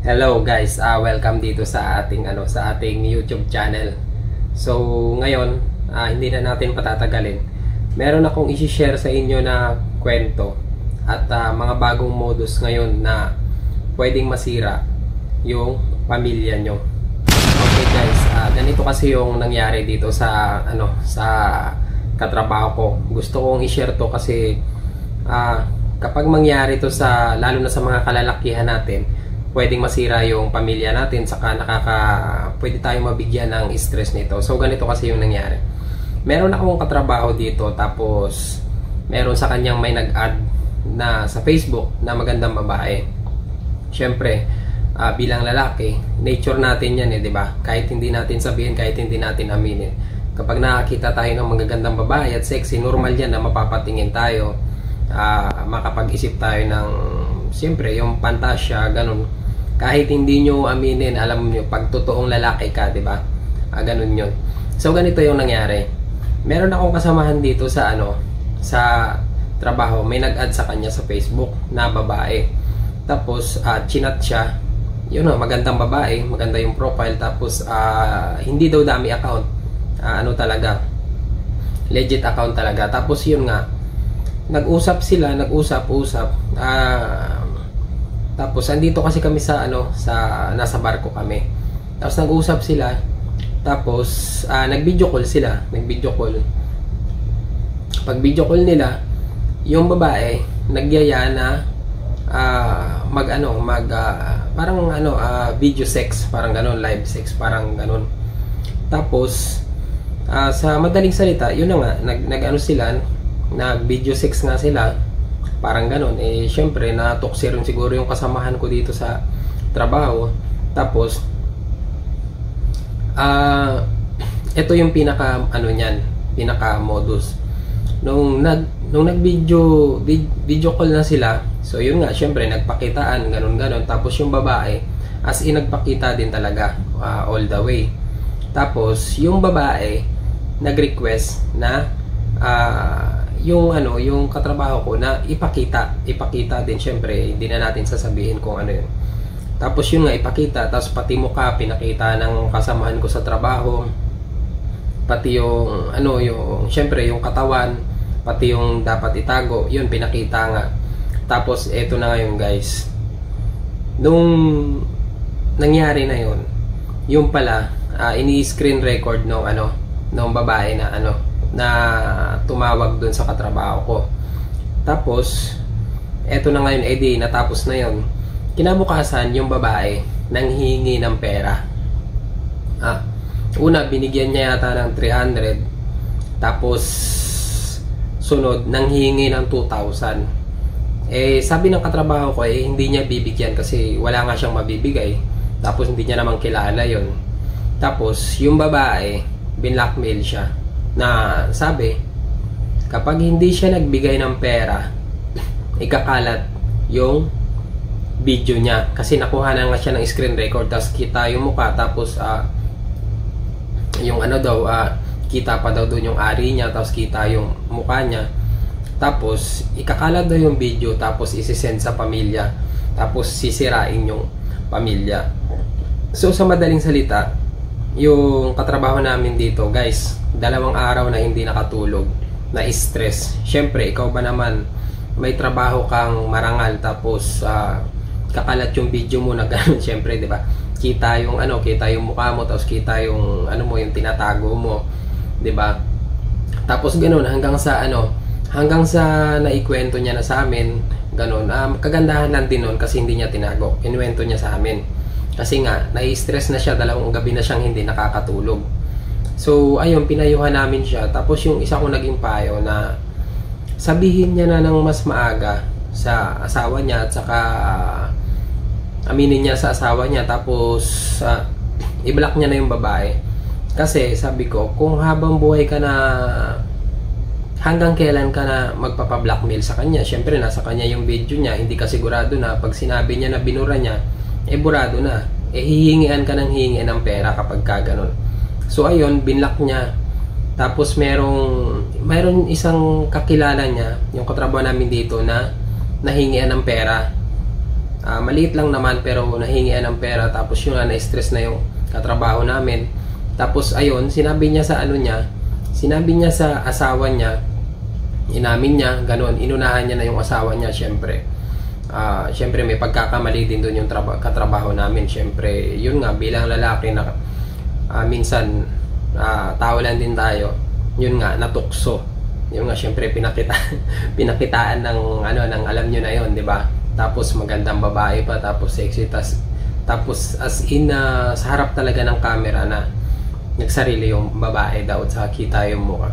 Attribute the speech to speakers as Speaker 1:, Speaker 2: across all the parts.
Speaker 1: Hello guys, welcome dito sa ating YouTube channel. So ngayon, hindi na natin patatagalin. Meron akong i-share sa inyo na kwento at mga bagong modus ngayon na pwedeng masira yung pamilya nyo. Okay guys, ganito kasi yung nangyari dito sa sa katrabaho ko. Gusto kong i-share to kasi kapag mangyari to lalo na sa mga kalalakihan natin, pwedeng masira yung pamilya natin, saka pwede tayong mabigyan ng stress nito. So ganito kasi yung nangyari. Meron akong katrabaho dito, tapos meron sa kanyang may nag-add na sa Facebook na magandang babae. Syempre, bilang lalaki, nature natin yan di ba? Kahit hindi natin sabihin, kahit hindi natin aminin. Kapag nakakita tayo ng magagandang babae at sexy, normal yan na mapapatingin tayo. Makapag-isip tayo ng, siyempre, yung pantasya, ganun. Kahit hindi nyo aminin, alam nyo, pag totoong lalaki ka, di ba? Ganun yun. So, ganito yung nangyari. Meron akong kasamahan dito sa sa trabaho. May nag-add sa kanya sa Facebook na babae. Tapos, chinat siya. Yun magandang babae, maganda yung profile. Tapos, hindi daw dami account. Talaga. Legit account talaga. Tapos, yun nga. Nag-usap sila, nag-usap-usap. Tapos andito kasi kami sa nasa barko kami. Tapos nag-usap sila. Tapos nag-video call sila, nag-video call. Pag video call nila, yung babae nagyaya na parang video sex, parang ganon, live sex, parang ganon. Tapos sa madaling salita, yun na nga, nag-ano sila, nag-video sex nga sila. Parang ganon. Syempre, natuksi rin siguro yung kasamahan ko dito sa trabaho. Tapos, ito yung pinaka modus. Nung nag-video call na sila, so yun nga, syempre, nagpakitaan, ganon. Tapos yung babae, as in, nagpakita din talaga, all the way. Tapos, yung babae, nag-request na, yung katrabaho ko na ipakita din, syempre hindi na natin sasabihin kung ano yun. Tapos yun nga, ipakita, tapos pati mukha pinakita ng kasamahan ko sa trabaho, pati yung syempre yung katawan, pati yung dapat itago, yun pinakita nga. Tapos eto na ngayon guys, nung nangyari na yun, yung pala ini-screen record nung babae na tumawag dun sa katrabaho ko. Tapos eto na ngayon, natapos na yon. Kinabukasan, yung babae nanghihingi ng pera. Una, binigyan niya yata ng 300. Tapos sunod, nanghihingi ng 2,000. Sabi ng katrabaho ko, hindi niya bibigyan kasi wala nga siyang mabibigay. Tapos hindi niya naman kilala yon. Tapos yung babae, binlockmail siya na sabi, kapag hindi siya nagbigay ng pera, ikakalat yung video niya. Kasi nakuha na nga siya ng screen record, tapos kita yung mukha, tapos yung kita pa daw doon yung ari niya, tapos kita yung mukha niya. Tapos ikakalat daw yung video, tapos isisend sa pamilya, tapos sisirain yung pamilya. So sa madaling salita, yung katrabaho namin dito guys, 2 araw na hindi nakatulog, na stress. Syempre, ikaw ba naman, may trabaho kang marangal, tapos kakalat yung video mo na gano'n, syempre, di ba? Kita yung mukha mo, tapos kita yung yung tinatago mo, di ba? Tapos gano'n hanggang sa naikwento niya na sa amin, gano'n. Kagandahan lang din nun kasi hindi niya tinago, kinuwento niya sa amin. Kasi nga, nai-stress na siya, 2 gabi na siyang hindi nakakatulog. So, ayun, pinayuhan namin siya. Tapos yung isa ko naging payo na sabihin niya na ng mas maaga sa asawa niya, at saka aminin niya sa asawa niya. Tapos, i-block niya na yung babae. Kasi, sabi ko, kung habang buhay ka na, hanggang kailan ka na magpapa-blackmail sa kanya? Syempre, nasa kanya yung video niya. Hindi ka sigurado na pag sinabi niya na binura niya, burado na. Hihingian ka ng hihingian ng pera kapag ka ganun. So ayun, binlock niya. Tapos mayroon isang kakilala niya, yung katrabaho namin dito, na nahingian ng pera. Maliit lang naman pero nahingian ng pera, tapos yun nga, na-stress na yung katrabaho namin. Tapos ayun, sinabi niya sa asawa niya, inamin niya, ganun, inunahan niya na yung asawa niya, syempre. Syempre may pagkakamali din doon yung katrabaho namin. Syempre, yun nga, bilang lalaki na minsan tao lang din tayo. Yun nga, natukso. Yun nga, syempre pinakitaan ng ng alam niyo na yun, 'di ba? Tapos magandang babae pa, tapos sexy, tapos as in sa harap talaga ng camera na nagsarili yung babae daw, sa kita yung mukha.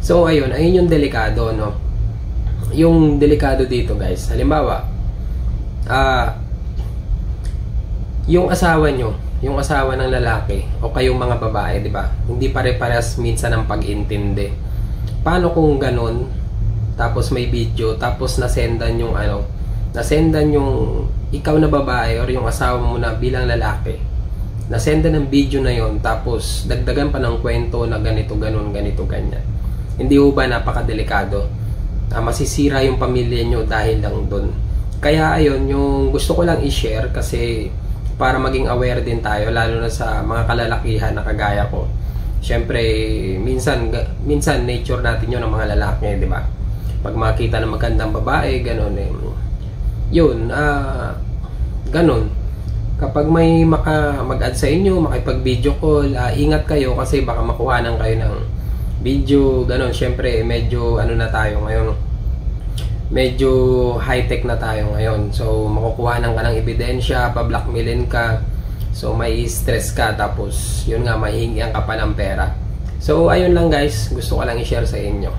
Speaker 1: So ayun yung delikado, no? Yung delikado dito, guys, halimbawa yung asawa nyo, yung asawa ng lalaki o kayong mga babae, di ba? Hindi pare-parehas minsan ang pag-intindi. Paano kung ganun, tapos may video, tapos nasendan yung ikaw na babae or yung asawa mo na bilang lalaki, nasendan ng video na yon, tapos dagdagan pa ng kwento na ganito, ganun, ganito, ganyan. Hindi ho ba napakadelikado? Masisira yung pamilya nyo dahil lang dun. Kaya ayun, yung gusto ko lang i-share kasi para maging aware din tayo, lalo na sa mga kalalakihan na kagaya ko. Siyempre, minsan nature natin yun ng mga lalaki, di ba? Pag makita ng magandang babae, ganun yun, ganun. Kapag may mag-add sa inyo, makipag-video call, ingat kayo kasi baka makuhanan kayo ng video, ganun. Siyempre, medyo na tayo ngayon, medyo high-tech na tayo ngayon. So, makukuhanan ka ng ebidensya, pa-blackmailin ka, so may stress ka, tapos yun nga, mahihingian ka pa ng pera. So, ayun lang guys, gusto ko lang i-share sa inyo.